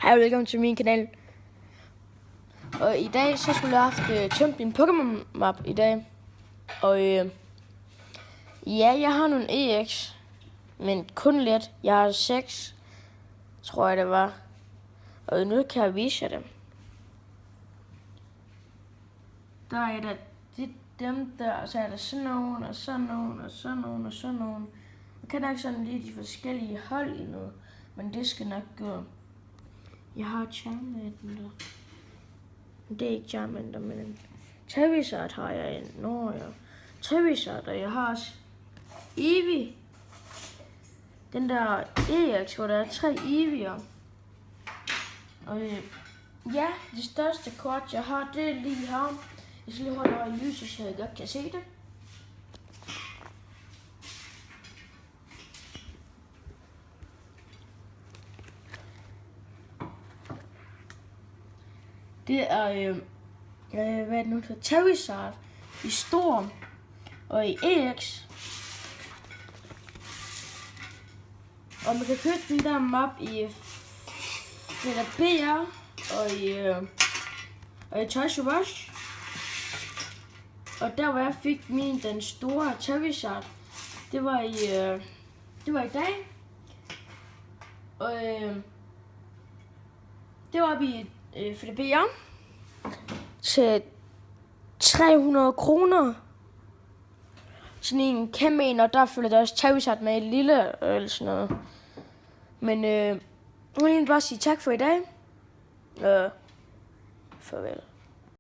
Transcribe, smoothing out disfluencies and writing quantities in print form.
Hej og velkommen til min kanal. Og i dag så skulle jeg have haft tømt min Pokémon map i dag. Og ja, jeg har nogle EX, men kun lidt. Jeg har 6, tror jeg det var. Og nu kan jeg vise jer dem. Der er der dem der, og så er der sådan nogen, og sådan nogen, og sådan nogen, og sådan nogen. Jeg kan nok sådan lige de forskellige hold endnu, men det skal nok gå. Jeg har Charmander. Det er ikke Charmander, men en Charizard har jeg en. Nå ja. Charizard, og jeg har også Eevee. Den der EX, hvor der er 3 Eevee'er. Og ja, det største kort jeg har, det er lige her. Jeg skal lige holde over i lyset, så jeg godt kan se det. Det er, hvad er det nu, der Charizard i Storm og i EX. Og man kan købe den der map i BR og i Toys R Us. Og der hvor jeg fik den store Charizard, det var i dag. Og det var oppe i BR til 300 kroner. Sådan en kæmpe en, og der følger der også Charizard med et lille eller sådan noget. Men jeg vil egentlig bare sige tak for i dag. Farvel.